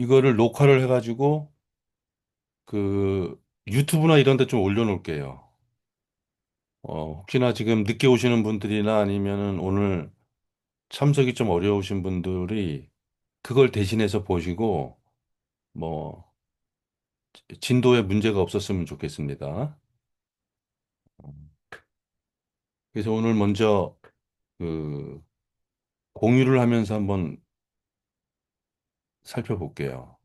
이거를 녹화를 해가지고 그 유튜브나 이런 데 좀 올려놓을게요. 혹시나 지금 늦게 오시는 분들이나 아니면은 오늘 참석이 좀 어려우신 분들이 그걸 대신해서 보시고 뭐 진도에 문제가 없었으면 좋겠습니다. 그래서 오늘 먼저 그 공유를 하면서 한번 살펴볼게요.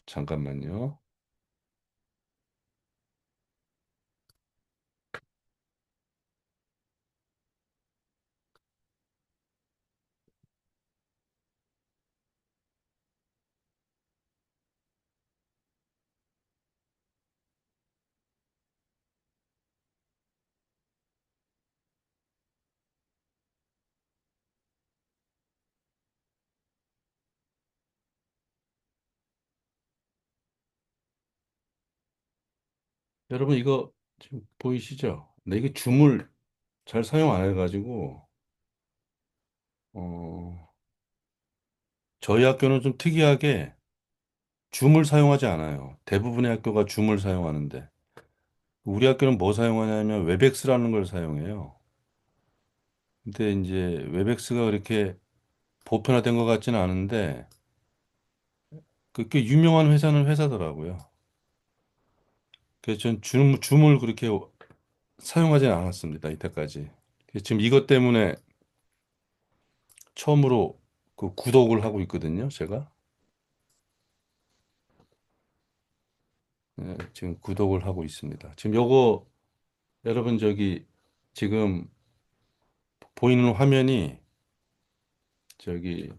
잠깐만요. 여러분 이거 지금 보이시죠? 네, 이게 줌을 잘 사용 안 해가지고 어, 저희 학교는 좀 특이하게 줌을 사용하지 않아요. 대부분의 학교가 줌을 사용하는데 우리 학교는 뭐 사용하냐면 웹엑스라는 걸 사용해요. 근데 이제 웹엑스가 그렇게 보편화된 것 같지는 않은데 그게 유명한 회사는 회사더라고요. 그래서 전 줌을 그렇게 사용하지는 않았습니다. 이때까지. 그래서 지금 이것 때문에 처음으로 그 구독을 하고 있거든요. 제가. 네, 지금 구독을 하고 있습니다. 지금 요거 여러분 저기 지금 보이는 화면이 저기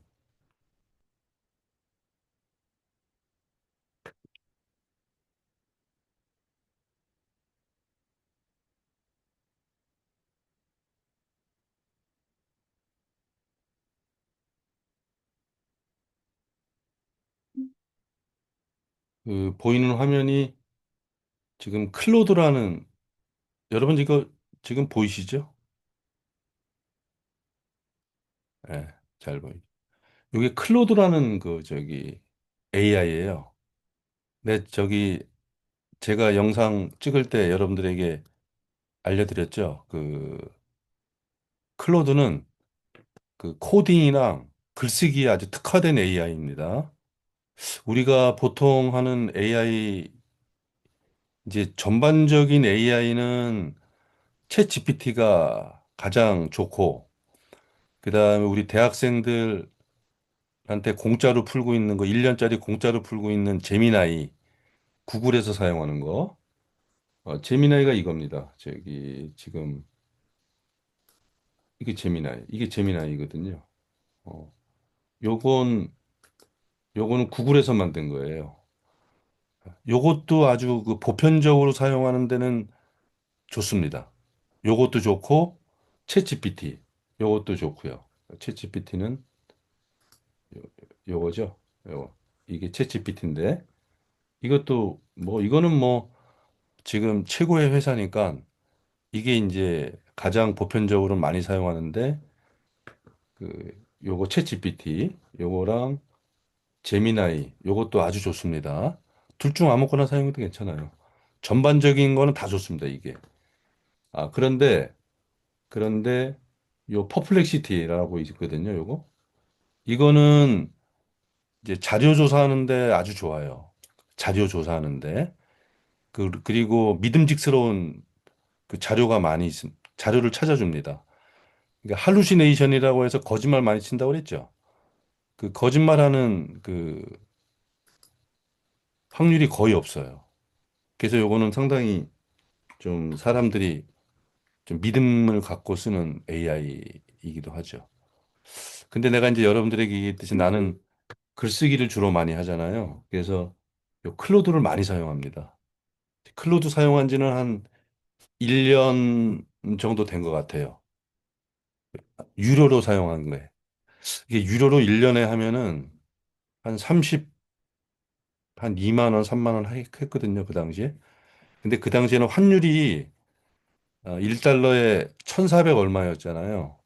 그 보이는 화면이 지금 클로드라는 여러분 이거 지금 보이시죠? 예, 잘 보이. 이게 클로드라는 그 저기 AI예요. 네, 저기 제가 영상 찍을 때 여러분들에게 알려드렸죠. 그 클로드는 그 코딩이랑 글쓰기에 아주 특화된 AI입니다. 우리가 보통 하는 AI 이제 전반적인 AI는 챗 GPT가 가장 좋고 그다음에 우리 대학생들한테 공짜로 풀고 있는 거 1년짜리 공짜로 풀고 있는 제미나이 구글에서 사용하는 거 제미나이가 이겁니다. 저기 지금 이게 제미나이거든요. 어, 요건 요거는 구글에서 만든 거예요. 요것도 아주 그 보편적으로 사용하는 데는 좋습니다. 요것도 좋고 챗GPT 요것도 좋고요. 챗GPT는 요거죠. 요거. 이게 챗GPT인데 이것도 뭐 이거는 뭐 지금 최고의 회사니까 이게 이제 가장 보편적으로 많이 사용하는데 그 요거 챗GPT 요거랑 제미나이 요것도 아주 좋습니다. 둘 중 아무거나 사용해도 괜찮아요. 전반적인 거는 다 좋습니다, 이게. 그런데 요 퍼플렉시티라고 있거든요, 요거. 이거는 이제 자료 조사하는데 아주 좋아요. 자료 조사하는데. 그리고 믿음직스러운 그 자료가 많이 자료를 찾아줍니다. 그러니까 할루시네이션이라고 해서 거짓말 많이 친다고 그랬죠. 그 거짓말하는 그 확률이 거의 없어요. 그래서 요거는 상당히 좀 사람들이 좀 믿음을 갖고 쓰는 AI이기도 하죠. 근데 내가 이제 여러분들에게 얘기했듯이 나는 글쓰기를 주로 많이 하잖아요. 그래서 요 클로드를 많이 사용합니다. 클로드 사용한 지는 한 1년 정도 된 것 같아요. 유료로 사용한 거예요. 이게 유료로 1년에 하면은 한 30, 한 2만 원, 3만 원 했거든요. 그 당시에. 근데 그 당시에는 환율이 $1에 1,400 얼마였잖아요.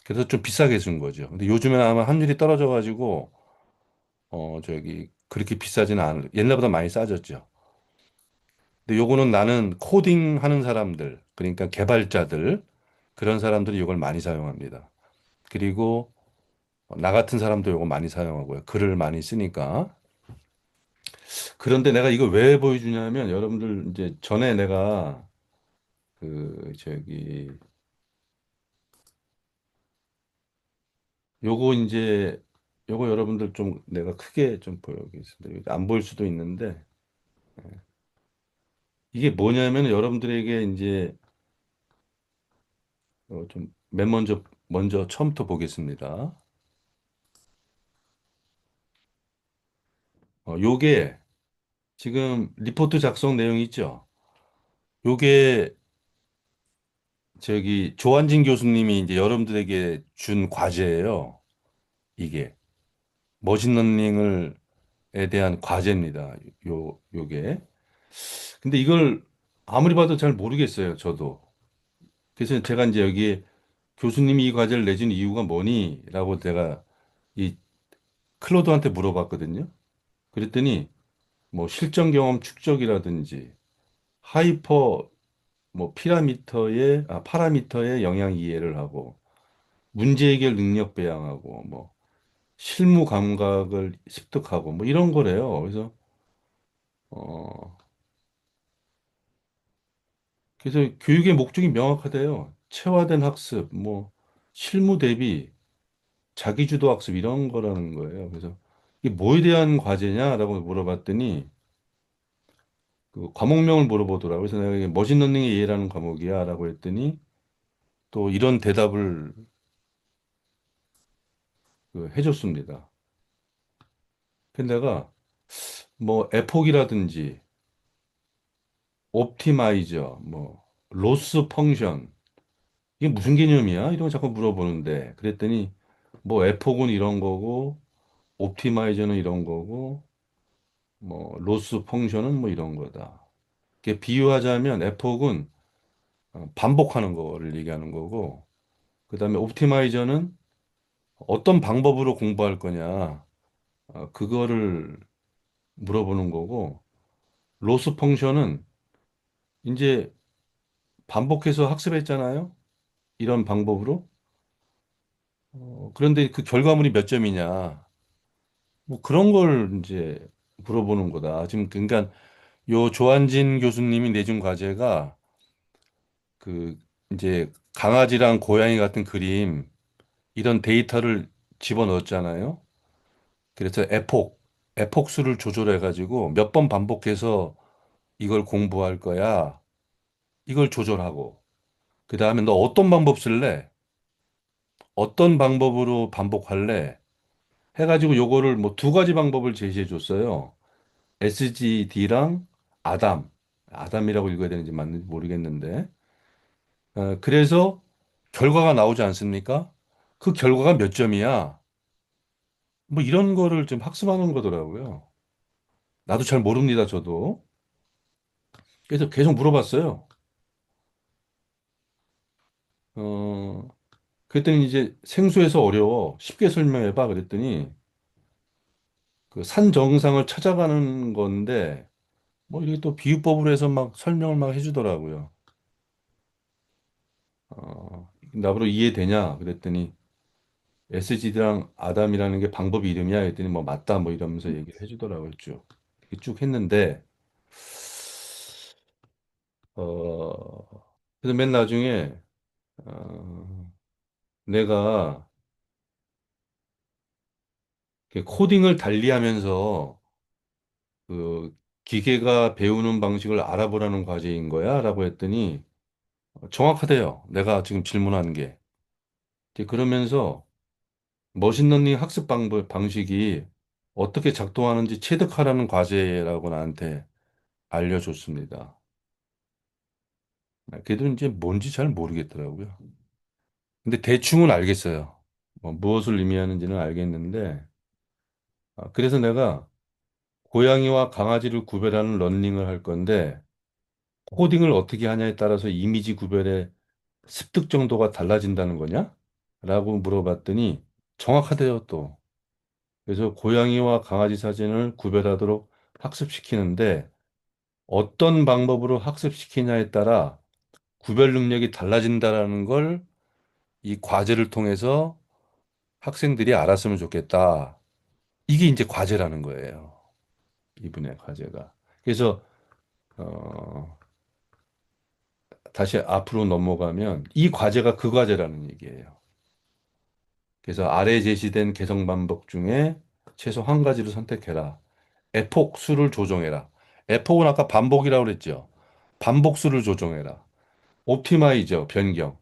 그래서 좀 비싸게 준 거죠. 근데 요즘에는 아마 환율이 떨어져가지고, 그렇게 비싸지는 않을, 옛날보다 많이 싸졌죠. 근데 요거는 나는 코딩 하는 사람들, 그러니까 개발자들, 그런 사람들이 이걸 많이 사용합니다. 그리고 나 같은 사람도 이거 많이 사용하고요. 글을 많이 쓰니까. 그런데 내가 이걸 왜 보여주냐면 여러분들 이제 전에 내가 그 저기 요거 이제 요거 여러분들 좀 내가 크게 좀 보여드리겠습니다. 안 보일 수도 있는데 이게 뭐냐면 여러분들에게 이제 좀 맨 먼저 처음부터 보겠습니다. 요게 지금 리포트 작성 내용 있죠? 요게 조한진 교수님이 이제 여러분들에게 준 과제예요. 이게 머신러닝을 에 대한 과제입니다. 요게. 근데 이걸 아무리 봐도 잘 모르겠어요, 저도. 그래서 제가 이제 여기에 교수님이 이 과제를 내준 이유가 뭐니? 라고 제가 이 클로드한테 물어봤거든요. 그랬더니 뭐 실전 경험 축적이라든지 하이퍼 파라미터의 영향 이해를 하고 문제 해결 능력 배양하고 뭐 실무 감각을 습득하고 뭐 이런 거래요. 어, 그래서 교육의 목적이 명확하대요. 체화된 학습, 뭐 실무 대비, 자기주도 학습 이런 거라는 거예요. 그래서 이게 뭐에 대한 과제냐라고 물어봤더니 그 과목명을 물어보더라고요. 그래서 내가 이게 머신러닝의 이해라는 과목이야라고 했더니 또 이런 대답을 해줬습니다. 근데 내가 뭐 에폭이라든지 옵티마이저, 뭐 로스 펑션 이게 무슨 개념이야? 이런 거 자꾸 물어보는데 그랬더니 뭐 에폭은 이런 거고 옵티마이저는 이런 거고 뭐 로스 펑션은 뭐 이런 거다. 이렇게 비유하자면 에폭은 반복하는 거를 얘기하는 거고 그다음에 옵티마이저는 어떤 방법으로 공부할 거냐 그거를 물어보는 거고 로스 펑션은 이제 반복해서 학습했잖아요. 이런 방법으로. 그런데 그 결과물이 몇 점이냐. 뭐 그런 걸 이제 물어보는 거다. 지금 그러니까 요 조한진 교수님이 내준 과제가 그 이제 강아지랑 고양이 같은 그림 이런 데이터를 집어넣었잖아요. 그래서 에폭수를 조절해 가지고 몇 번 반복해서 이걸 공부할 거야. 이걸 조절하고 그다음에 너 어떤 방법 쓸래? 어떤 방법으로 반복할래? 해가지고 요거를 뭐 두 가지 방법을 제시해 줬어요. SGD랑 아담. 아담이라고 읽어야 되는지 맞는지 모르겠는데. 그래서 결과가 나오지 않습니까? 그 결과가 몇 점이야? 뭐 이런 거를 좀 학습하는 거더라고요. 나도 잘 모릅니다, 저도. 그래서 계속 물어봤어요. 어, 그랬더니 이제 생소해서 어려워. 쉽게 설명해봐. 그랬더니 그 산 정상을 찾아가는 건데 뭐 이게 또 비유법으로 해서 막 설명을 막 해주더라고요. 나보고 이해되냐? 그랬더니 SGD랑 아담이라는 게 방법 이름이야. 그랬더니 뭐 맞다 뭐 이러면서 얘기를 해주더라고요. 쭉 했는데 그래서 맨 나중에 어, 내가 이렇게 코딩을 달리하면서 그 기계가 배우는 방식을 알아보라는 과제인 거야? 라고 했더니 정확하대요. 내가 지금 질문한 게. 이제 그러면서 머신러닝 학습 방식이 어떻게 작동하는지 체득하라는 과제라고 나한테 알려줬습니다. 그래도 이제 뭔지 잘 모르겠더라고요. 근데 대충은 알겠어요. 뭐 무엇을 의미하는지는 알겠는데, 그래서 내가 고양이와 강아지를 구별하는 러닝을 할 건데, 코딩을 어떻게 하냐에 따라서 이미지 구별의 습득 정도가 달라진다는 거냐? 라고 물어봤더니 정확하대요, 또. 그래서 고양이와 강아지 사진을 구별하도록 학습시키는데 어떤 방법으로 학습시키냐에 따라 구별 능력이 달라진다라는 걸 이 과제를 통해서 학생들이 알았으면 좋겠다. 이게 이제 과제라는 거예요. 이분의 과제가. 그래서 다시 앞으로 넘어가면 이 과제가 그 과제라는 얘기예요. 그래서 아래 제시된 개성 반복 중에 최소 한 가지를 선택해라. 에폭 수를 조정해라. 에폭은 아까 반복이라고 그랬죠. 반복 수를 조정해라. 옵티마이저 변경.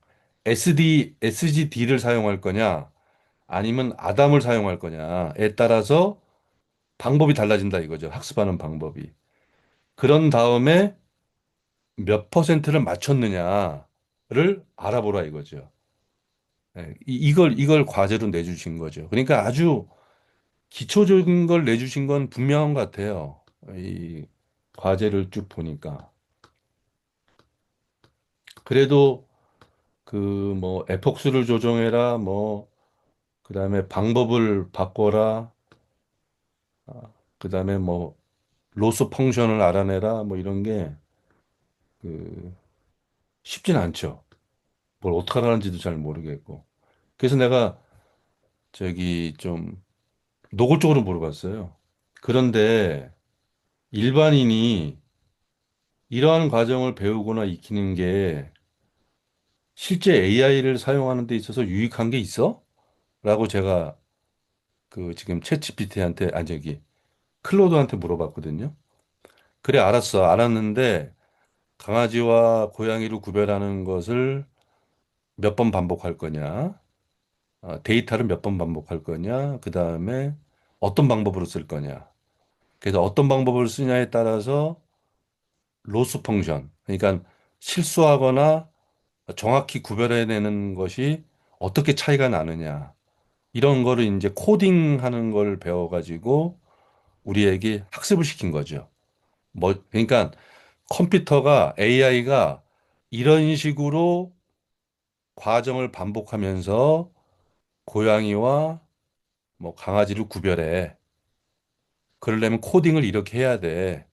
SGD를 사용할 거냐, 아니면 아담을 사용할 거냐에 따라서 방법이 달라진다 이거죠. 학습하는 방법이. 그런 다음에 몇 퍼센트를 맞췄느냐를 알아보라 이거죠. 예, 이걸 과제로 내주신 거죠. 그러니까 아주 기초적인 걸 내주신 건 분명한 것 같아요. 이 과제를 쭉 보니까. 그래도 그 뭐 에폭스를 조정해라, 뭐 그다음에 방법을 바꿔라, 그다음에 뭐 로스 펑션을 알아내라, 뭐 이런 게 그 쉽진 않죠. 뭘 어떻게 하라는지도 잘 모르겠고. 그래서 내가 저기 좀 노골적으로 물어봤어요. 그런데 일반인이 이러한 과정을 배우거나 익히는 게 실제 AI를 사용하는 데 있어서 유익한 게 있어? 라고 제가 그 지금 챗 GPT한테, 아니 저기 클로드한테 물어봤거든요. 그래, 알았어. 알았는데 강아지와 고양이를 구별하는 것을 몇 번 반복할 거냐? 데이터를 몇 번 반복할 거냐? 그 다음에 어떤 방법으로 쓸 거냐? 그래서 어떤 방법을 쓰냐에 따라서 로스 펑션, 그러니까 실수하거나 정확히 구별해내는 것이 어떻게 차이가 나느냐. 이런 거를 이제 코딩하는 걸 배워가지고 우리에게 학습을 시킨 거죠. 뭐, 그러니까 컴퓨터가, AI가 이런 식으로 과정을 반복하면서 고양이와 뭐 강아지를 구별해. 그러려면 코딩을 이렇게 해야 돼.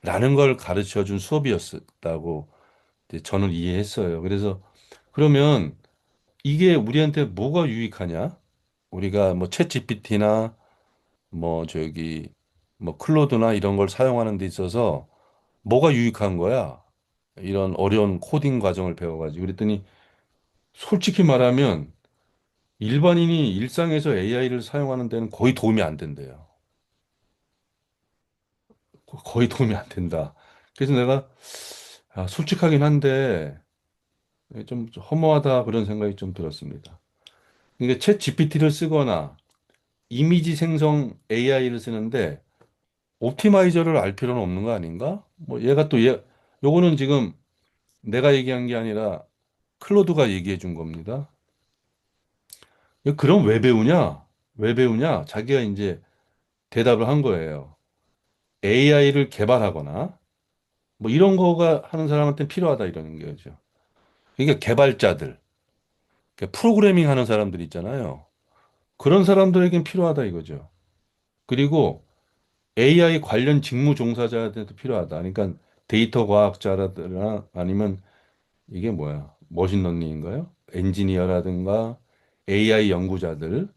라는 걸 가르쳐 준 수업이었다고 이제 저는 이해했어요. 그래서 그러면 이게 우리한테 뭐가 유익하냐? 우리가 뭐 챗 GPT나 뭐 저기 뭐 클로드나 이런 걸 사용하는 데 있어서 뭐가 유익한 거야? 이런 어려운 코딩 과정을 배워가지고 그랬더니 솔직히 말하면 일반인이 일상에서 AI를 사용하는 데는 거의 도움이 안 된대요. 거의 도움이 안 된다. 그래서 내가 솔직하긴 한데 좀 허무하다 그런 생각이 좀 들었습니다. 그러니까 챗 GPT를 쓰거나 이미지 생성 AI를 쓰는데 옵티마이저를 알 필요는 없는 거 아닌가? 뭐 얘가 또 요거는 지금 내가 얘기한 게 아니라 클로드가 얘기해 준 겁니다. 그럼 왜 배우냐? 왜 배우냐? 자기가 이제 대답을 한 거예요. AI를 개발하거나 뭐 이런 거가 하는 사람한테 필요하다 이러는 거죠. 그러니까 개발자들, 그러니까 프로그래밍 하는 사람들 있잖아요. 그런 사람들에겐 필요하다 이거죠. 그리고 AI 관련 직무 종사자한테도 필요하다. 그러니까 데이터 과학자라든가 아니면 이게 뭐야? 머신러닝인가요? 엔지니어라든가 AI 연구자들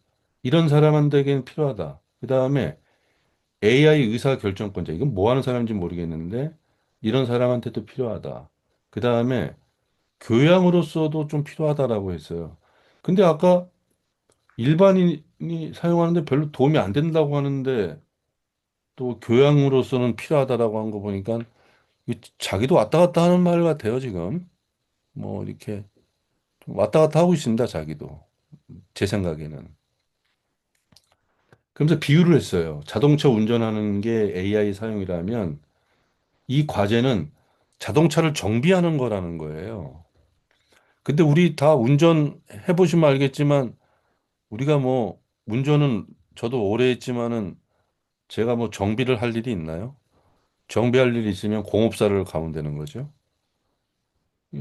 이런 사람한테겐 필요하다. 그다음에 AI 의사 결정권자 이건 뭐 하는 사람인지 모르겠는데 이런 사람한테도 필요하다. 그다음에 교양으로서도 좀 필요하다라고 했어요. 근데 아까 일반인이 사용하는데 별로 도움이 안 된다고 하는데 또 교양으로서는 필요하다라고 한 거 보니까 자기도 왔다 갔다 하는 말 같아요, 지금. 뭐 이렇게 좀 왔다 갔다 하고 있습니다, 자기도. 제 생각에는. 그러면서 비유를 했어요. 자동차 운전하는 게 AI 사용이라면 이 과제는 자동차를 정비하는 거라는 거예요. 근데 우리 다 운전해 보시면 알겠지만 우리가 뭐 운전은 저도 오래 했지만은 제가 뭐 정비를 할 일이 있나요? 정비할 일이 있으면 공업사를 가면 되는 거죠.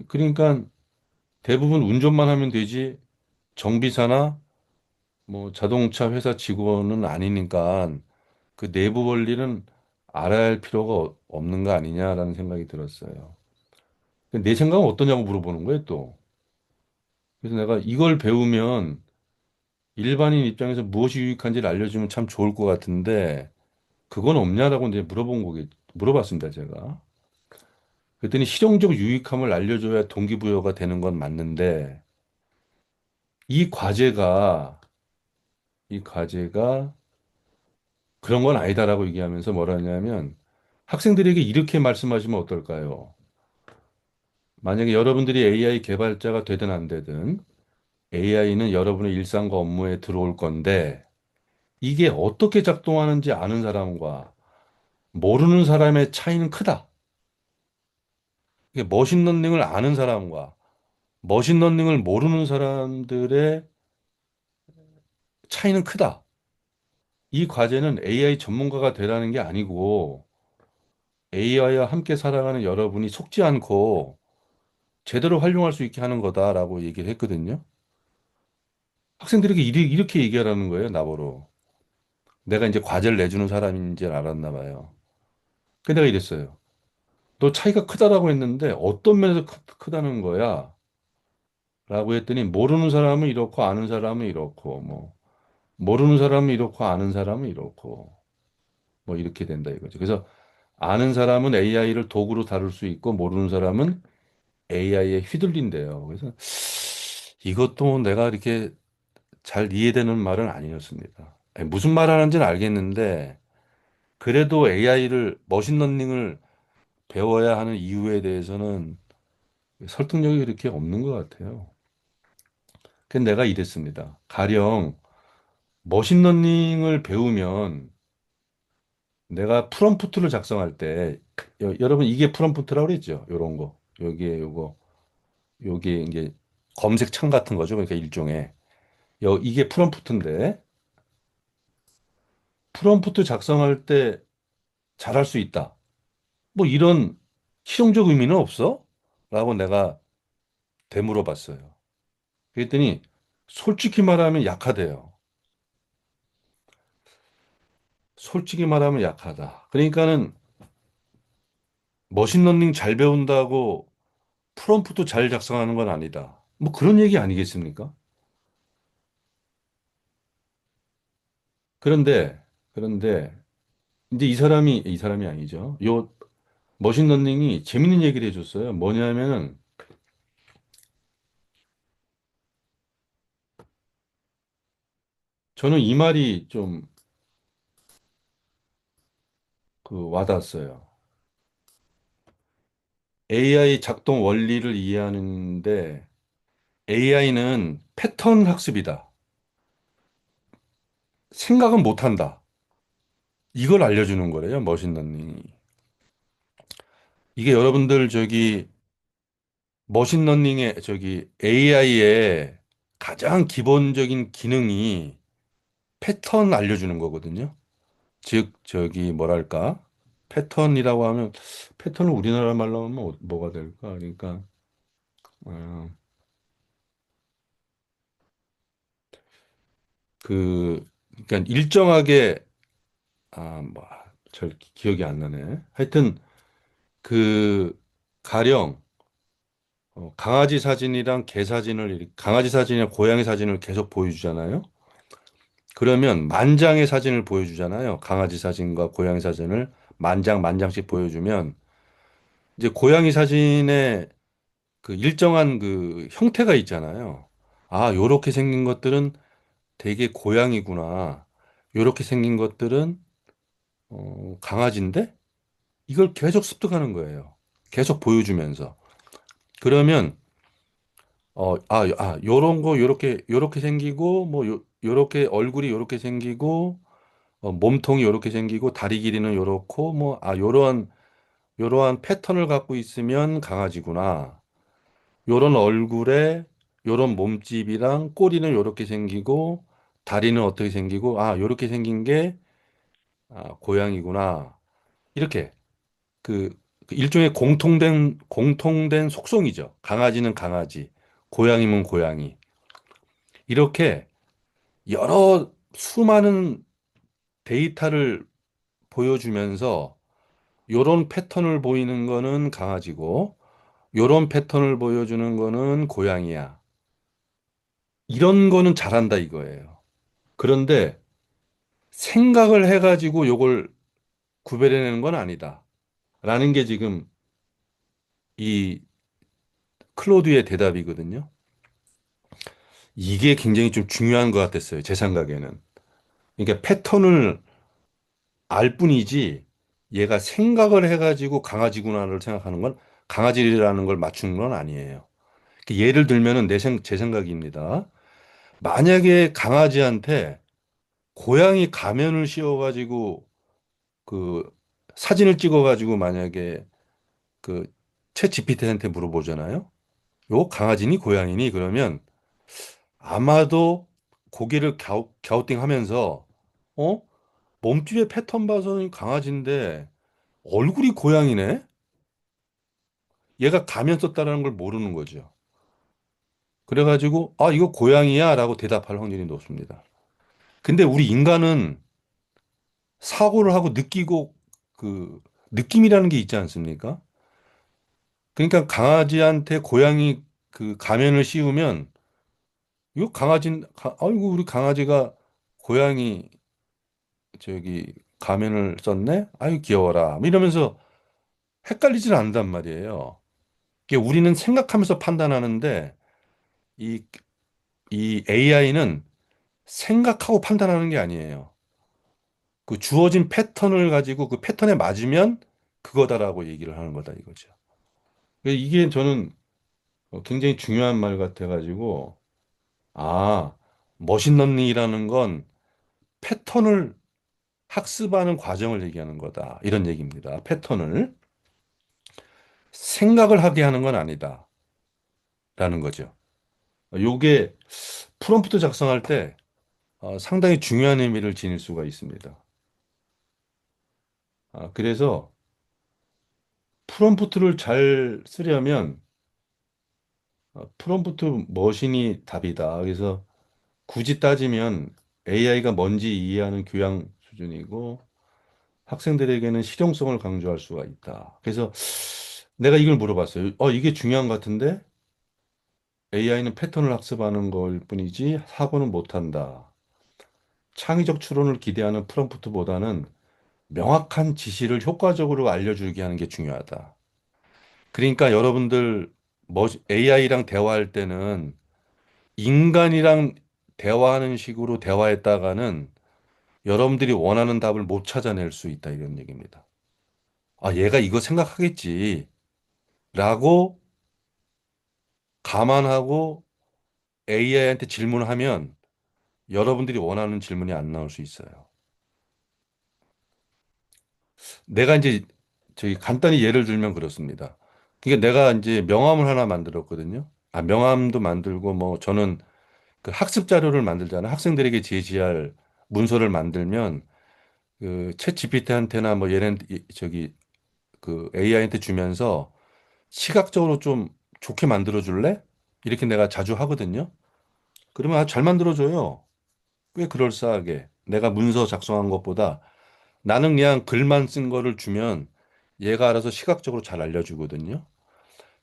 그러니까 대부분 운전만 하면 되지 정비사나 뭐 자동차 회사 직원은 아니니까 그 내부 원리는 알아야 할 필요가 없는 거 아니냐라는 생각이 들었어요. 근데 내 생각은 어떠냐고 물어보는 거예요, 또. 그래서 내가 이걸 배우면 일반인 입장에서 무엇이 유익한지를 알려주면 참 좋을 것 같은데 그건 없냐라고 이제 물어봤습니다, 제가. 그랬더니 실용적 유익함을 알려줘야 동기부여가 되는 건 맞는데 이 과제가 이 과제가 그런 건 아니다라고 얘기하면서 뭐라 하냐면 학생들에게 이렇게 말씀하시면 어떨까요? 만약에 여러분들이 AI 개발자가 되든 안 되든 AI는 여러분의 일상과 업무에 들어올 건데 이게 어떻게 작동하는지 아는 사람과 모르는 사람의 차이는 크다. 이게 머신러닝을 아는 사람과 머신러닝을 모르는 사람들의 차이는 크다. 이 과제는 AI 전문가가 되라는 게 아니고 AI와 함께 살아가는 여러분이 속지 않고 제대로 활용할 수 있게 하는 거다라고 얘기를 했거든요. 학생들에게 이렇게 얘기하라는 거예요, 나보러. 내가 이제 과제를 내주는 사람인 줄 알았나 봐요. 근데 내가 이랬어요. 너 차이가 크다라고 했는데 어떤 면에서 크다는 거야? 라고 했더니 모르는 사람은 이렇고 아는 사람은 이렇고 뭐 모르는 사람은 이렇고 아는 사람은 이렇고 뭐 이렇게 된다 이거죠. 그래서 아는 사람은 AI를 도구로 다룰 수 있고 모르는 사람은 AI에 휘둘린대요. 그래서 이것도 내가 이렇게 잘 이해되는 말은 아니었습니다. 아니, 무슨 말 하는지는 알겠는데 그래도 AI를 머신러닝을 배워야 하는 이유에 대해서는 설득력이 그렇게 없는 것 같아요. 그래서 내가 이랬습니다. 가령 머신러닝을 배우면 내가 프롬프트를 작성할 때 여러분 이게 프롬프트라고 그랬죠? 요런 거. 여기에 요거 요게 이제 검색 창 같은 거죠. 그러니까 일종의 이게 프롬프트인데 프롬프트 작성할 때 잘할 수 있다. 뭐 이런 실용적 의미는 없어? 라고 내가 되물어봤어요. 그랬더니 솔직히 말하면 약하대요. 솔직히 말하면 약하다. 그러니까는 머신러닝 잘 배운다고 프롬프트 잘 작성하는 건 아니다. 뭐 그런 얘기 아니겠습니까? 그런데 그런데 이제 이 사람이 아니죠. 요 머신러닝이 재밌는 얘기를 해줬어요. 뭐냐면은 저는 이 말이 좀 그 와닿았어요. AI 작동 원리를 이해하는데 AI는 패턴 학습이다. 생각은 못한다. 이걸 알려주는 거래요, 머신러닝이. 이게 여러분들 머신러닝의 AI의 가장 기본적인 기능이 패턴 알려주는 거거든요. 즉, 뭐랄까. 패턴이라고 하면, 패턴을 우리나라 말로 하면 뭐가 될까? 그러니까, 어, 그러니까 일정하게, 뭐, 잘 기억이 안 나네. 하여튼, 그, 가령, 강아지 사진이랑 개 사진을, 강아지 사진이랑 고양이 사진을 계속 보여주잖아요. 그러면 만 장의 사진을 보여주잖아요. 강아지 사진과 고양이 사진을 만 장씩 보여주면 이제 고양이 사진에 그 일정한 그 형태가 있잖아요. 아, 요렇게 생긴 것들은 되게 고양이구나. 요렇게 생긴 것들은 강아지인데 이걸 계속 습득하는 거예요. 계속 보여주면서. 그러면 요런 거 요렇게 생기고 뭐 요렇게 얼굴이 요렇게 생기고 몸통이 요렇게 생기고 다리 길이는 요렇고 뭐 요러한 패턴을 갖고 있으면 강아지구나. 요런 얼굴에 요런 몸집이랑 꼬리는 요렇게 생기고 다리는 어떻게 생기고 요렇게 생긴 게 고양이구나. 이렇게 그, 그 일종의 공통된 속성이죠. 강아지는 강아지, 고양이면 고양이. 이렇게 여러 수많은 데이터를 보여주면서 요런 패턴을 보이는 거는 강아지고 요런 패턴을 보여주는 거는 고양이야. 이런 거는 잘한다 이거예요. 그런데 생각을 해가지고 요걸 구별해내는 건 아니다. 라는 게 지금 이 클로드의 대답이거든요. 이게 굉장히 좀 중요한 것 같았어요. 제 생각에는. 그러니까 패턴을 알 뿐이지 얘가 생각을 해가지고 강아지구나를 생각하는 건 강아지라는 걸 맞추는 건 아니에요. 그 예를 들면은 제 생각입니다. 만약에 강아지한테 고양이 가면을 씌워가지고 그 사진을 찍어가지고 만약에 그 챗 GPT한테 물어보잖아요. 요 강아지니 고양이니 그러면 아마도 고개를 갸우뚱하면서 어? 몸집의 패턴 봐서는 강아지인데 얼굴이 고양이네? 얘가 가면 썼다라는 걸 모르는 거죠. 그래가지고 아 이거 고양이야 라고 대답할 확률이 높습니다. 근데 우리 인간은 사고를 하고 느끼고 그 느낌이라는 게 있지 않습니까? 그러니까 강아지한테 고양이 그 가면을 씌우면 이거 아이고 우리 강아지가 고양이 저기 가면을 썼네? 아유 귀여워라. 뭐 이러면서 헷갈리질 않는단 말이에요. 이게 우리는 생각하면서 판단하는데 이, 이 AI는 생각하고 판단하는 게 아니에요. 그 주어진 패턴을 가지고 그 패턴에 맞으면 그거다라고 얘기를 하는 거다 이거죠. 이게 저는 굉장히 중요한 말 같아가지고 아, 머신러닝이라는 건 패턴을 학습하는 과정을 얘기하는 거다. 이런 얘기입니다. 패턴을 생각을 하게 하는 건 아니다. 라는 거죠. 요게 프롬프트 작성할 때 상당히 중요한 의미를 지닐 수가 있습니다. 그래서 프롬프트를 잘 쓰려면 프롬프트 머신이 답이다. 그래서 굳이 따지면 AI가 뭔지 이해하는 교양 수준이고 학생들에게는 실용성을 강조할 수가 있다. 그래서 내가 이걸 물어봤어요. 이게 중요한 것 같은데 AI는 패턴을 학습하는 걸 뿐이지 사고는 못한다. 창의적 추론을 기대하는 프롬프트보다는 명확한 지시를 효과적으로 알려주게 하는 게 중요하다. 그러니까 여러분들 AI랑 대화할 때는 인간이랑 대화하는 식으로 대화했다가는 여러분들이 원하는 답을 못 찾아낼 수 있다 이런 얘기입니다. 아, 얘가 이거 생각하겠지. 라고 감안하고 AI한테 질문을 하면 여러분들이 원하는 질문이 안 나올 수 있어요. 내가 이제 저기 간단히 예를 들면 그렇습니다. 그러니까 내가 이제 명함을 하나 만들었거든요. 명함도 만들고 뭐 저는 그 학습 자료를 만들잖아요. 학생들에게 제시할 문서를 만들면 그 챗 GPT한테나 뭐 얘네 저기 그 AI한테 주면서 시각적으로 좀 좋게 만들어 줄래? 이렇게 내가 자주 하거든요. 그러면 아주 잘 만들어 줘요. 꽤 그럴싸하게. 내가 문서 작성한 것보다 나는 그냥 글만 쓴 거를 주면 얘가 알아서 시각적으로 잘 알려주거든요.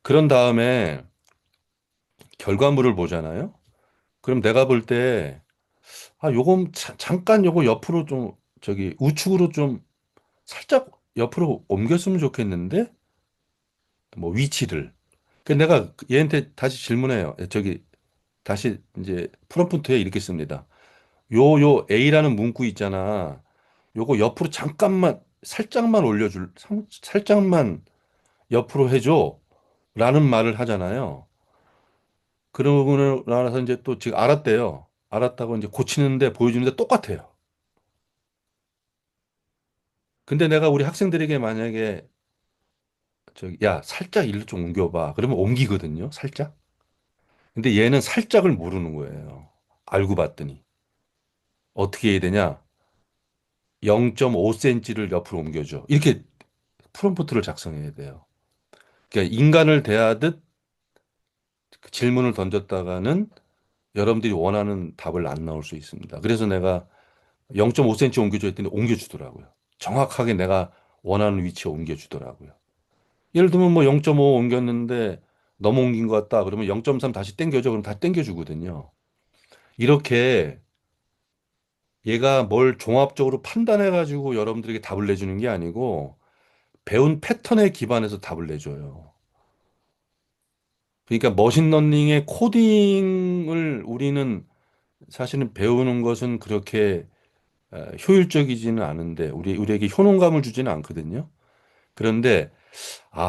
그런 다음에 결과물을 보잖아요. 그럼 내가 볼 때, 요건 잠깐 요거 옆으로 좀, 저기 우측으로 좀 살짝 옆으로 옮겼으면 좋겠는데? 뭐 위치를. 그 내가 얘한테 다시 질문해요. 다시 이제 프롬프트에 이렇게 씁니다. 요 A라는 문구 있잖아. 요거 옆으로 잠깐만, 살짝만 옆으로 해줘. 라는 말을 하잖아요. 그러고 나서 이제 또 지금 알았대요. 알았다고 이제 고치는데 보여주는데 똑같아요. 근데 내가 우리 학생들에게 만약에 야, 살짝 일로 좀 옮겨봐. 그러면 옮기거든요. 살짝. 근데 얘는 살짝을 모르는 거예요. 알고 봤더니. 어떻게 해야 되냐? 0.5cm를 옆으로 옮겨줘. 이렇게 프롬프트를 작성해야 돼요. 그러니까 인간을 대하듯 그 질문을 던졌다가는 여러분들이 원하는 답을 안 나올 수 있습니다. 그래서 내가 0.5cm 옮겨줘 했더니 옮겨주더라고요. 정확하게 내가 원하는 위치에 옮겨주더라고요. 예를 들면 뭐 0.5 옮겼는데 너무 옮긴 것 같다. 그러면 0.3 다시 땡겨줘. 그럼 다 땡겨주거든요. 이렇게 얘가 뭘 종합적으로 판단해가지고 여러분들에게 답을 내주는 게 아니고 배운 패턴에 기반해서 답을 내줘요. 그러니까 머신러닝의 코딩을 우리는 사실은 배우는 것은 그렇게 효율적이지는 않은데 우리에게 효능감을 주지는 않거든요. 그런데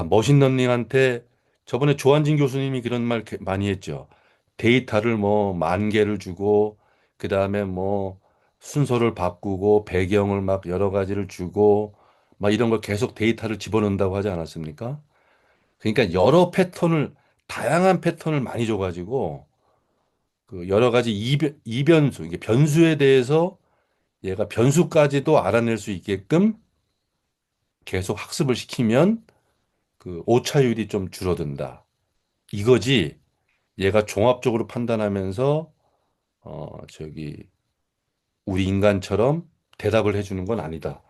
머신러닝한테 저번에 조한진 교수님이 그런 말 많이 했죠. 데이터를 뭐 만 개를 주고 그다음에 뭐 순서를 바꾸고 배경을 막 여러 가지를 주고 막 이런 걸 계속 데이터를 집어넣는다고 하지 않았습니까? 그러니까 다양한 패턴을 많이 줘가지고 그 여러 가지 이변수, 이게 변수에 대해서 얘가 변수까지도 알아낼 수 있게끔 계속 학습을 시키면 그 오차율이 좀 줄어든다. 이거지. 얘가 종합적으로 판단하면서 저기 우리 인간처럼 대답을 해주는 건 아니다.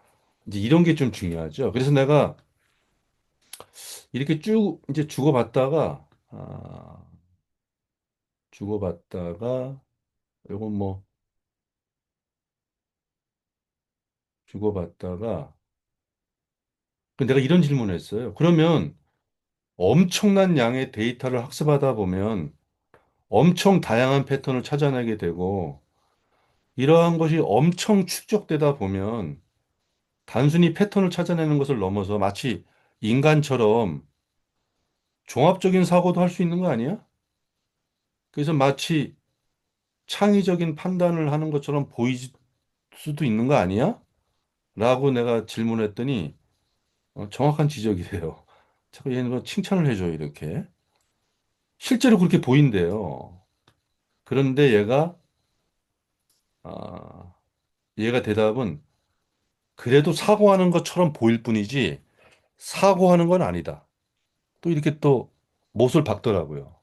이제 이런 게 좀 중요하죠. 그래서 내가 이렇게 쭉 이제 주고받다가 요건 뭐 주고받다가 내가 이런 질문을 했어요. 그러면 엄청난 양의 데이터를 학습하다 보면 엄청 다양한 패턴을 찾아내게 되고 이러한 것이 엄청 축적되다 보면 단순히 패턴을 찾아내는 것을 넘어서 마치 인간처럼 종합적인 사고도 할 수 있는 거 아니야? 그래서 마치 창의적인 판단을 하는 것처럼 보일 수도 있는 거 아니야? 라고 내가 질문했더니 정확한 지적이래요. 자꾸 얘는 뭐 칭찬을 해줘요, 이렇게. 실제로 그렇게 보인대요. 그런데 아, 얘가 대답은 그래도 사고하는 것처럼 보일 뿐이지 사고하는 건 아니다. 또 이렇게 또 못을 박더라고요.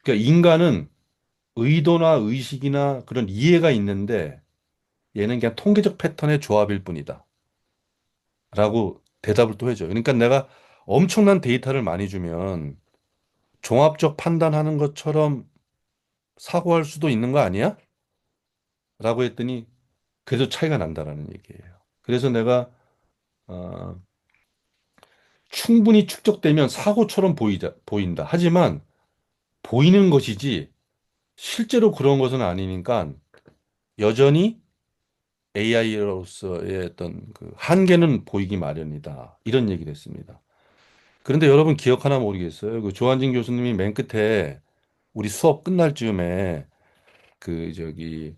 그러니까 인간은 의도나 의식이나 그런 이해가 있는데 얘는 그냥 통계적 패턴의 조합일 뿐이다. 라고 대답을 또 해줘요. 그러니까 내가 엄청난 데이터를 많이 주면 종합적 판단하는 것처럼 사고할 수도 있는 거 아니야? 라고 했더니 그래도 차이가 난다라는 얘기예요. 그래서 내가 어, 충분히 축적되면 사고처럼 보인다. 하지만 보이는 것이지 실제로 그런 것은 아니니까 여전히 AI로서의 어떤 그 한계는 보이기 마련이다. 이런 얘기를 했습니다. 그런데 여러분 기억하나 모르겠어요. 그 조한진 교수님이 맨 끝에 우리 수업 끝날 즈음에 그 저기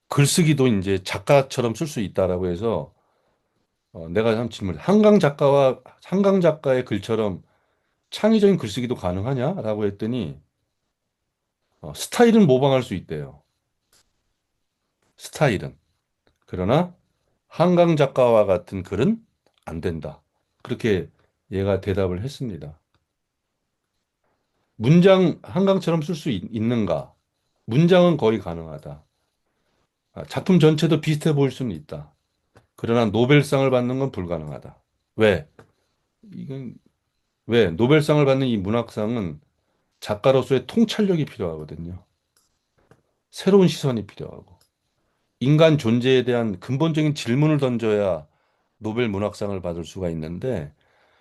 글쓰기도 이제 작가처럼 쓸 수 있다라고 해서 내가 한 질문, 한강 작가의 글처럼 창의적인 글쓰기도 가능하냐라고 했더니 스타일은 모방할 수 있대요. 스타일은. 그러나 한강 작가와 같은 글은 안 된다. 그렇게 얘가 대답을 했습니다. 문장 한강처럼 쓸 수 있는가? 문장은 거의 가능하다. 작품 전체도 비슷해 보일 수는 있다. 그러나 노벨상을 받는 건 불가능하다. 왜? 이건 왜? 노벨상을 받는 이 문학상은 작가로서의 통찰력이 필요하거든요. 새로운 시선이 필요하고 인간 존재에 대한 근본적인 질문을 던져야 노벨 문학상을 받을 수가 있는데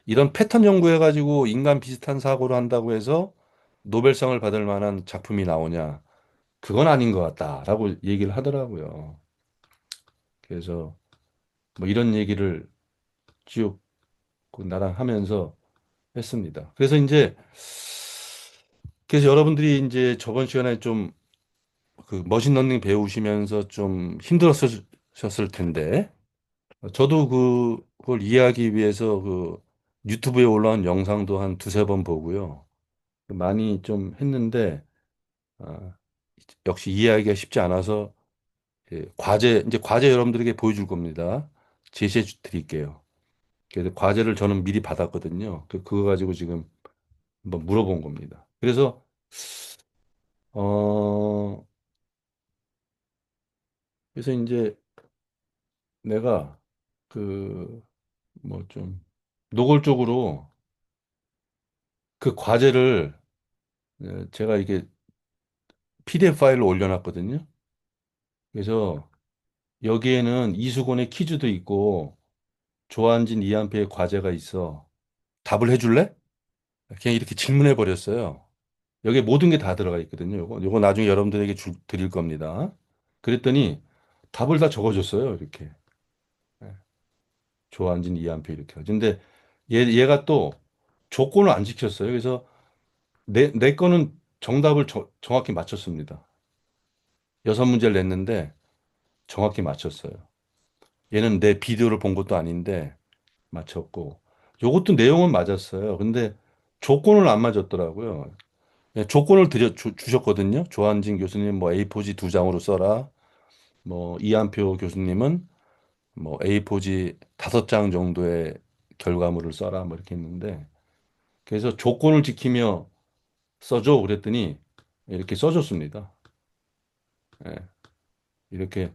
이런 패턴 연구해가지고 인간 비슷한 사고를 한다고 해서 노벨상을 받을 만한 작품이 나오냐? 그건 아닌 것 같다라고 얘기를 하더라고요. 그래서 뭐 이런 얘기를 쭉 나랑 하면서 했습니다. 그래서 여러분들이 이제 저번 시간에 좀 그 머신러닝 배우시면서 좀 힘들었을 텐데 저도 그걸 이해하기 위해서 그 유튜브에 올라온 영상도 한 두세 번 보고요. 많이 좀 했는데 아, 역시 이해하기가 쉽지 않아서 이제 과제 여러분들에게 보여줄 겁니다. 제시해 드릴게요. 그래서 과제를 저는 미리 받았거든요. 그거 가지고 지금 한번 물어본 겁니다. 어, 그래서 이제 내가 그, 뭐 좀, 노골적으로 그 과제를 제가 이게 PDF 파일로 올려놨거든요. 그래서 여기에는 이수건의 퀴즈도 있고 조한진 이한표의 과제가 있어. 답을 해줄래? 그냥 이렇게 질문해 버렸어요. 여기에 모든 게 다 들어가 있거든요. 요거 나중에 여러분들에게 드릴 겁니다. 그랬더니 답을 다 적어줬어요. 이렇게. 예, 조한진 이한표 이렇게. 근데 얘가 또 조건을 안 지켰어요. 그래서 내 거는 정답을 정확히 맞췄습니다. 6문제를 냈는데 정확히 맞췄어요. 얘는 내 비디오를 본 것도 아닌데 맞췄고, 요것도 내용은 맞았어요. 근데 조건을 안 맞았더라고요. 조건을 주셨거든요. 조한진 교수님 뭐 A4지 2장으로 써라. 뭐 이한표 교수님은 뭐 A4지 5장 정도의 결과물을 써라. 뭐 이렇게 했는데, 그래서 조건을 지키며 써줘. 그랬더니 이렇게 써줬습니다. 예, 이렇게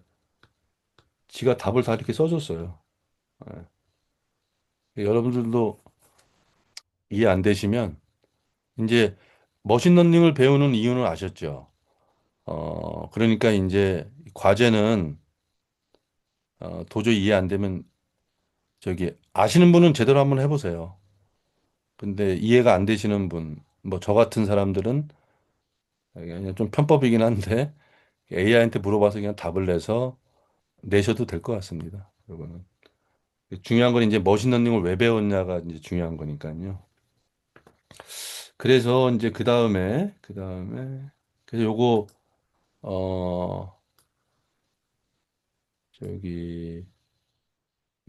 지가 답을 다 이렇게 써줬어요. 여러분들도 이해 안 되시면 이제 머신러닝을 배우는 이유는 아셨죠? 그러니까 이제 과제는 도저히 이해 안 되면 저기 아시는 분은 제대로 한번 해보세요. 근데 이해가 안 되시는 분, 뭐 저 같은 사람들은 그냥 좀 편법이긴 한데 AI한테 물어봐서 그냥 답을 내셔도 될 것 같습니다. 이거는 중요한 건 이제 머신러닝을 왜 배웠냐가 이제 중요한 거니까요. 그래서 이제 그 다음에 그래서 요거 어 저기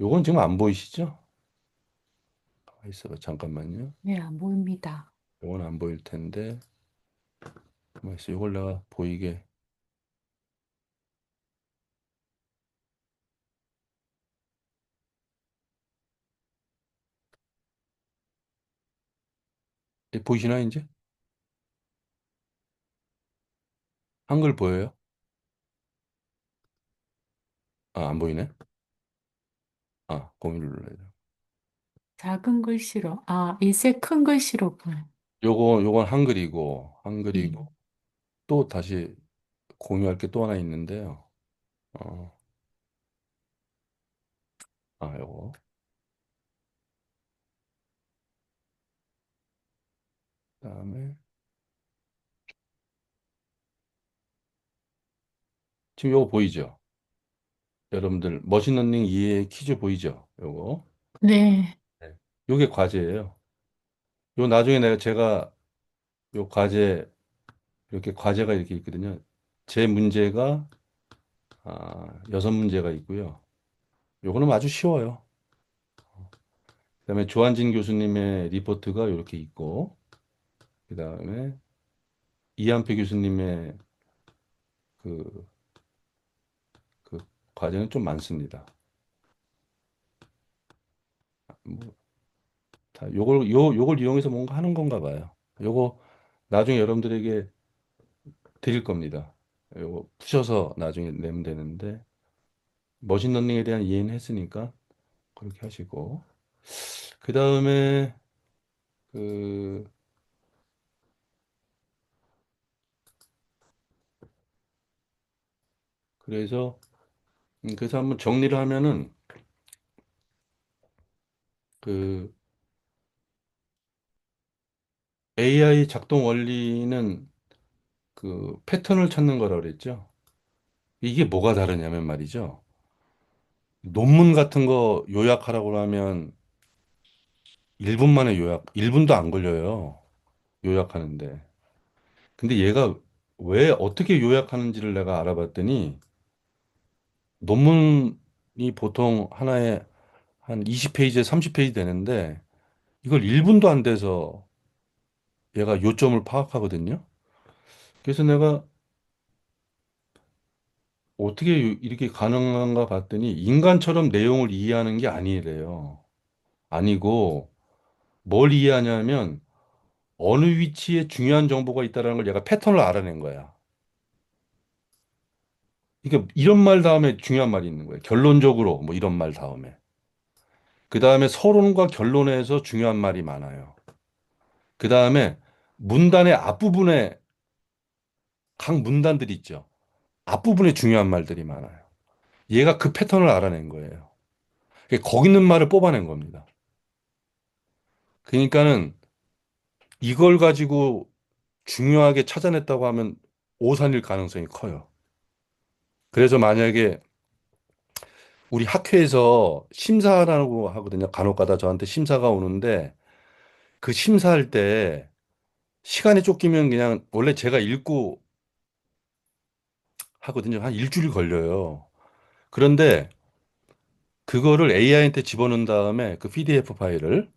요건 지금 안 보이시죠? 가만 있어봐 잠깐만요. 네, 안 보입니다. 요건 안 보일 텐데 가만 있어. 요걸 내가 보이게 보이시나 이제? 한글 보여요? 아, 안 보이네. 공유 눌러야 돼. 작은 글씨로, 이제 큰 글씨로 보여. 요건 예. 한글이고 또 다시 공유할 게 또 하나 있는데요. 어, 요거. 그다음에 지금 요거 보이죠? 여러분들 머신러닝 이해 퀴즈 보이죠? 요거. 네, 네. 요게 과제예요. 요 나중에 제가 요 과제 이렇게 과제가 이렇게 있거든요. 제 문제가 6문제가 있고요. 요거는 아주 쉬워요. 그다음에 조한진 교수님의 리포트가 이렇게 있고, 그다음에 이한표 교수님의 그, 그 과제는 좀 많습니다. 뭐, 요걸 이용해서 뭔가 하는 건가 봐요. 요거 나중에 여러분들에게 드릴 겁니다. 요거 푸셔서 나중에 내면 되는데, 머신러닝에 대한 이해는 했으니까 그렇게 하시고, 그다음에 그, 그래서, 그래서 한번 정리를 하면은, 그 AI 작동 원리는 그 패턴을 찾는 거라 그랬죠. 이게 뭐가 다르냐면 말이죠. 논문 같은 거 요약하라고 하면 1분 만에 1분도 안 걸려요. 요약하는데. 근데 얘가 왜 어떻게 요약하는지를 내가 알아봤더니 논문이 보통 하나에 한 20페이지에 30페이지 되는데 이걸 1분도 안 돼서 얘가 요점을 파악하거든요. 그래서 내가 어떻게 이렇게 가능한가 봤더니 인간처럼 내용을 이해하는 게 아니래요. 아니고 뭘 이해하냐면 어느 위치에 중요한 정보가 있다는 걸 얘가 패턴을 알아낸 거야. 그러니까 이런 말 다음에 중요한 말이 있는 거예요. 결론적으로 뭐 이런 말 다음에. 그 다음에 서론과 결론에서 중요한 말이 많아요. 그 다음에 문단의 앞부분에 각 문단들이 있죠. 앞부분에 중요한 말들이 많아요. 얘가 그 패턴을 알아낸 거예요. 그러니까 거기 있는 말을 뽑아낸 겁니다. 그러니까는 이걸 가지고 중요하게 찾아냈다고 하면 오산일 가능성이 커요. 그래서 만약에 우리 학회에서 심사라고 하거든요. 간혹 가다 저한테 심사가 오는데 그 심사할 때 시간이 쫓기면 그냥 원래 제가 읽고 하거든요. 한 일주일 걸려요. 그런데 그거를 AI한테 집어넣은 다음에 그 PDF 파일을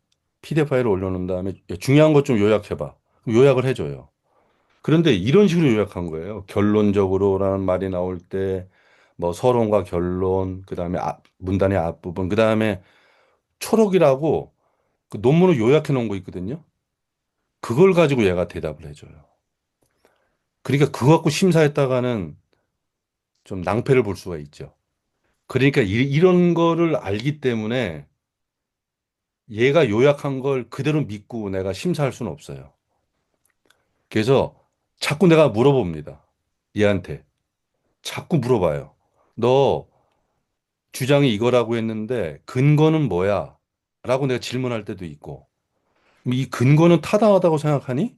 올려놓은 다음에 중요한 것 좀 요약해봐. 그럼 요약을 해줘요. 그런데 이런 식으로 요약한 거예요. 결론적으로라는 말이 나올 때 뭐 서론과 결론, 그다음에 문단의 앞부분, 그다음에 초록이라고 그 논문을 요약해 놓은 거 있거든요. 그걸 가지고 얘가 대답을 해줘요. 그러니까 그거 갖고 심사했다가는 좀 낭패를 볼 수가 있죠. 그러니까 이런 거를 알기 때문에 얘가 요약한 걸 그대로 믿고 내가 심사할 수는 없어요. 그래서 자꾸 내가 물어봅니다. 얘한테. 자꾸 물어봐요. 너 주장이 이거라고 했는데 근거는 뭐야? 라고 내가 질문할 때도 있고, 이 근거는 타당하다고 생각하니?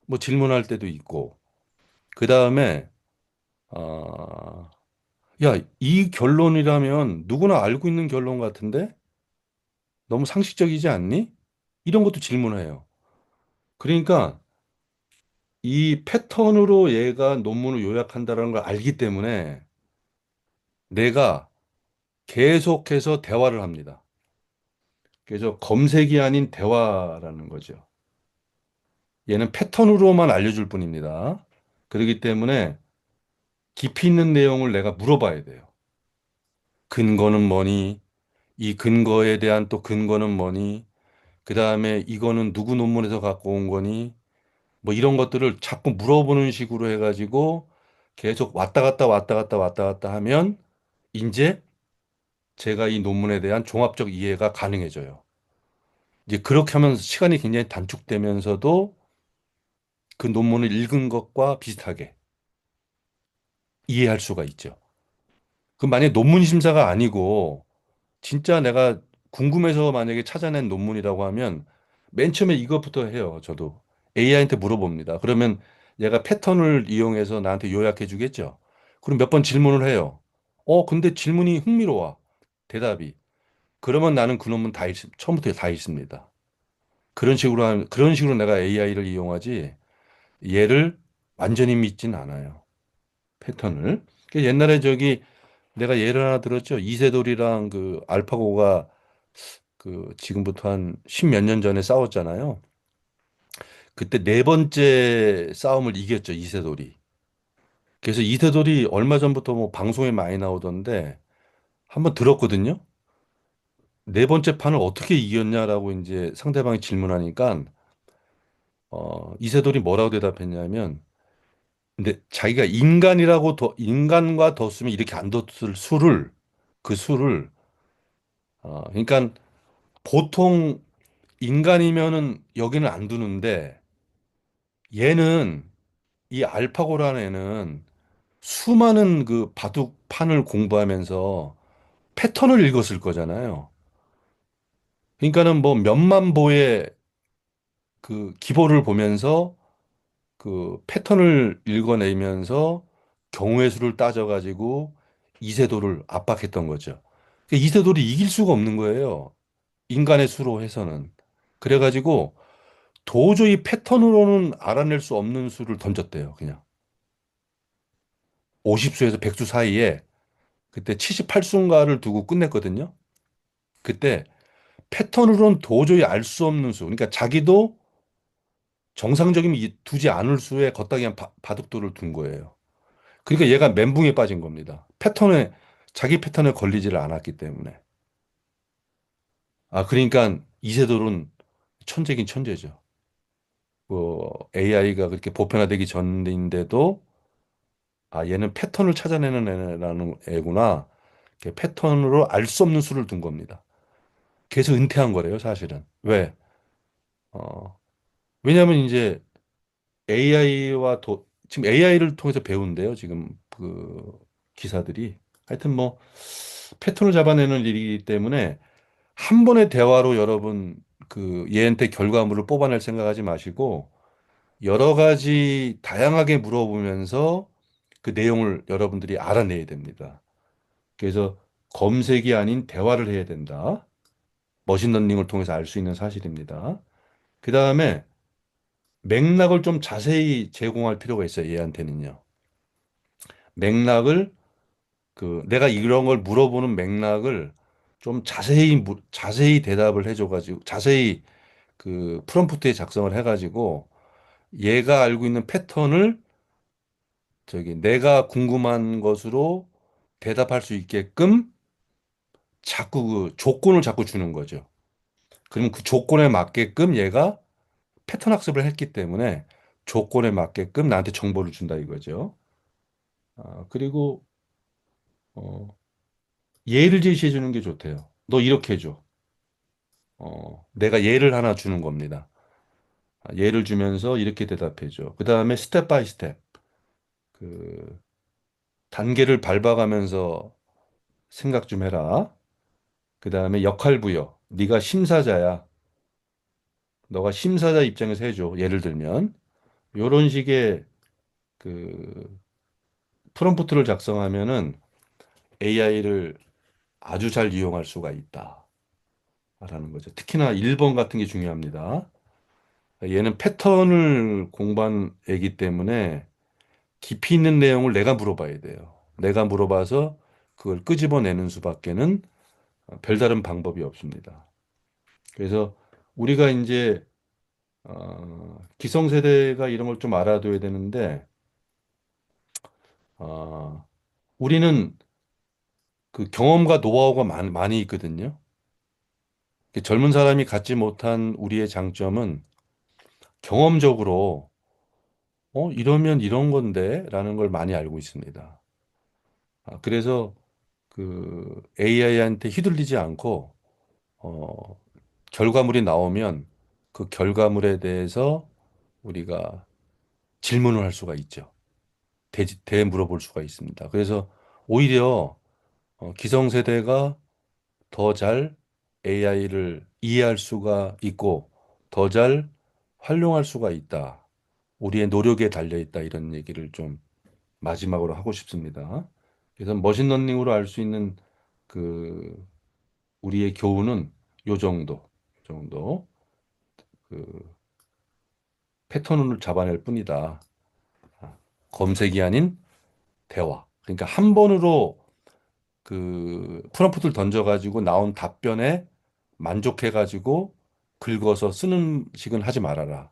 뭐 질문할 때도 있고, 그 다음에, 아, 야, 이 결론이라면 누구나 알고 있는 결론 같은데? 너무 상식적이지 않니? 이런 것도 질문해요. 그러니까 이 패턴으로 얘가 논문을 요약한다는 걸 알기 때문에 내가 계속해서 대화를 합니다. 그래서 검색이 아닌 대화라는 거죠. 얘는 패턴으로만 알려줄 뿐입니다. 그렇기 때문에 깊이 있는 내용을 내가 물어봐야 돼요. 근거는 뭐니? 이 근거에 대한 또 근거는 뭐니? 그 다음에 이거는 누구 논문에서 갖고 온 거니? 뭐 이런 것들을 자꾸 물어보는 식으로 해가지고 계속 왔다 갔다 왔다 갔다 왔다 갔다 하면 이제 제가 이 논문에 대한 종합적 이해가 가능해져요. 이제 그렇게 하면서 시간이 굉장히 단축되면서도 그 논문을 읽은 것과 비슷하게 이해할 수가 있죠. 그 만약에 논문 심사가 아니고 진짜 내가 궁금해서 만약에 찾아낸 논문이라고 하면 맨 처음에 이것부터 해요. 저도 AI한테 물어봅니다. 그러면 얘가 패턴을 이용해서 나한테 요약해 주겠죠. 그럼 몇 번 질문을 해요. 근데 질문이 흥미로워. 대답이. 그러면 나는 그 논문 처음부터 다 읽습니다. 그런 식으로 내가 AI를 이용하지 얘를 완전히 믿진 않아요. 패턴을. 그 옛날에 내가 예를 하나 들었죠. 이세돌이랑 그 알파고가 그 지금부터 한 십몇 년 전에 싸웠잖아요. 그때 네 번째 싸움을 이겼죠, 이세돌이. 그래서 이세돌이 얼마 전부터 뭐 방송에 많이 나오던데 한번 들었거든요. 네 번째 판을 어떻게 이겼냐라고 이제 상대방이 질문하니까 이세돌이 뭐라고 대답했냐면 근데 자기가 인간과 뒀으면 이렇게 안 뒀을 수를 그 수를 그러니까 보통 인간이면은 여기는 안 두는데 얘는 이 알파고라는 애는 수많은 그 바둑판을 공부하면서 패턴을 읽었을 거잖아요. 그러니까는 뭐 몇만 보의 그 기보를 보면서 그 패턴을 읽어내면서 경우의 수를 따져가지고 이세돌을 압박했던 거죠. 그 이세돌이 이길 수가 없는 거예요. 인간의 수로 해서는. 그래가지고 도저히 패턴으로는 알아낼 수 없는 수를 던졌대요. 그냥 50수에서 100수 사이에 그때 78수인가를 두고 끝냈거든요. 그때 패턴으로는 도저히 알 수 없는 수. 그러니까 자기도 정상적이면 두지 않을 수에 걷다 그냥 바둑돌을 둔 거예요. 그러니까 얘가 멘붕에 빠진 겁니다. 자기 패턴에 걸리지를 않았기 때문에. 그러니까 이세돌은 천재긴 천재죠. AI가 그렇게 보편화되기 전인데도 아, 얘는 패턴을 찾아내는 애라는 애구나. 이렇게 패턴으로 알 수 없는 수를 둔 겁니다. 그래서 은퇴한 거래요, 사실은. 왜? 어, 왜냐하면 이제 지금 AI를 통해서 배운대요, 지금 그 기사들이. 하여튼 뭐 패턴을 잡아내는 일이기 때문에 한 번의 대화로 여러분 그 얘한테 결과물을 뽑아낼 생각하지 마시고 여러 가지 다양하게 물어보면서 그 내용을 여러분들이 알아내야 됩니다. 그래서 검색이 아닌 대화를 해야 된다. 머신러닝을 통해서 알 수 있는 사실입니다. 그 다음에 맥락을 좀 자세히 제공할 필요가 있어요. 얘한테는요. 맥락을 내가 이런 걸 물어보는 맥락을 좀 자세히 대답을 해줘가지고 자세히 그 프롬프트에 작성을 해가지고 얘가 알고 있는 패턴을 저기 내가 궁금한 것으로 대답할 수 있게끔 자꾸 그 조건을 자꾸 주는 거죠. 그러면 그 조건에 맞게끔 얘가 패턴 학습을 했기 때문에 조건에 맞게끔 나한테 정보를 준다 이거죠. 그리고 어, 예를 제시해 주는 게 좋대요. 너 이렇게 해줘. 내가 예를 하나 주는 겁니다. 예를 주면서 이렇게 대답해 줘. 그 다음에 스텝 바이 스텝. 그 단계를 밟아가면서 생각 좀 해라. 그 다음에 역할 부여. 네가 심사자야. 너가 심사자 입장에서 해줘. 예를 들면 이런 식의 그 프롬프트를 작성하면은 AI를 아주 잘 이용할 수가 있다라는 거죠. 특히나 1번 같은 게 중요합니다. 얘는 패턴을 공부한 애기 때문에 깊이 있는 내용을 내가 물어봐야 돼요. 내가 물어봐서 그걸 끄집어내는 수밖에는 별다른 방법이 없습니다. 그래서 우리가 이제 기성세대가 이런 걸 좀 알아둬야 되는데 어, 우리는 그 경험과 노하우가 많이 있거든요. 젊은 사람이 갖지 못한 우리의 장점은 경험적으로 이러면 이런 건데 라는 걸 많이 알고 있습니다. 그래서 그 AI한테 휘둘리지 않고 어, 결과물이 나오면 그 결과물에 대해서 우리가 질문을 할 수가 있죠. 물어볼 수가 있습니다. 그래서 오히려 기성세대가 더 잘 AI를 이해할 수가 있고 더 잘 활용할 수가 있다. 우리의 노력에 달려 있다. 이런 얘기를 좀 마지막으로 하고 싶습니다. 그래서 머신러닝으로 알 수 있는 그 우리의 교훈은 요 정도 그 패턴을 잡아낼 뿐이다. 검색이 아닌 대화. 그러니까 한 번으로 그 프롬프트를 던져가지고 나온 답변에 만족해가지고 긁어서 쓰는 식은 하지 말아라.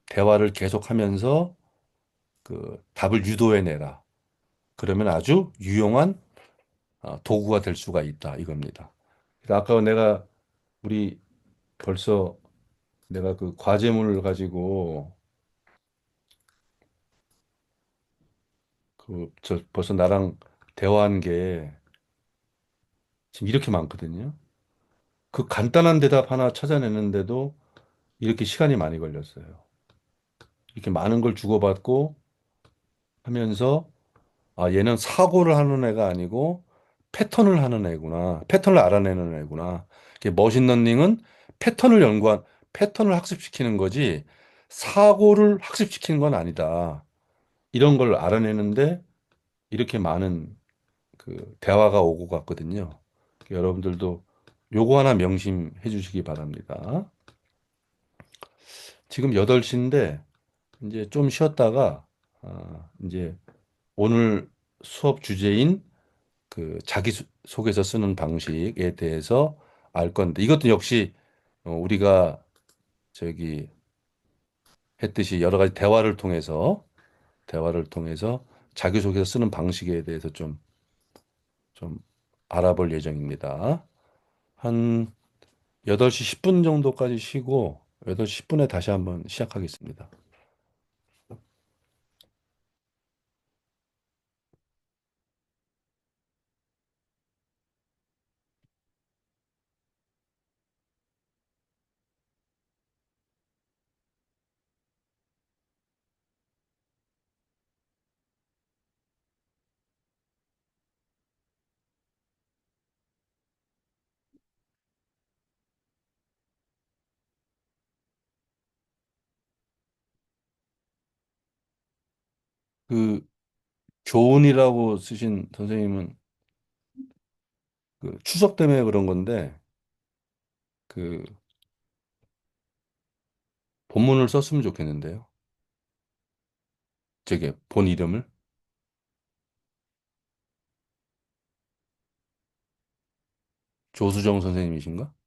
대화를 계속하면서 그 답을 유도해내라. 그러면 아주 유용한 도구가 될 수가 있다 이겁니다. 그래서 아까 우리 벌써 내가 그 과제문을 가지고 벌써 나랑 대화한 게 지금 이렇게 많거든요. 그 간단한 대답 하나 찾아내는데도 이렇게 시간이 많이 걸렸어요. 이렇게 많은 걸 주고받고 하면서 얘는 사고를 하는 애가 아니고 패턴을 하는 애구나. 패턴을 알아내는 애구나. 이게 머신러닝은 패턴을 학습시키는 거지 사고를 학습시키는 건 아니다. 이런 걸 알아내는데 이렇게 많은 그 대화가 오고 갔거든요. 여러분들도 요거 하나 명심해 주시기 바랍니다. 지금 8시인데 이제 좀 쉬었다가 이제 오늘 수업 주제인 그 자기소개서 쓰는 방식에 대해서 알 건데 이것도 역시 우리가 저기 했듯이 여러 가지 대화를 통해서 자기소개서 쓰는 방식에 대해서 좀 알아볼 예정입니다. 한 8시 10분 정도까지 쉬고 8시 10분에 다시 한번 시작하겠습니다. 그 교훈이라고 쓰신 선생님은 그 추석 때문에 그런 건데 그 본문을 썼으면 좋겠는데요. 저게 본 이름을 조수정 선생님이신가?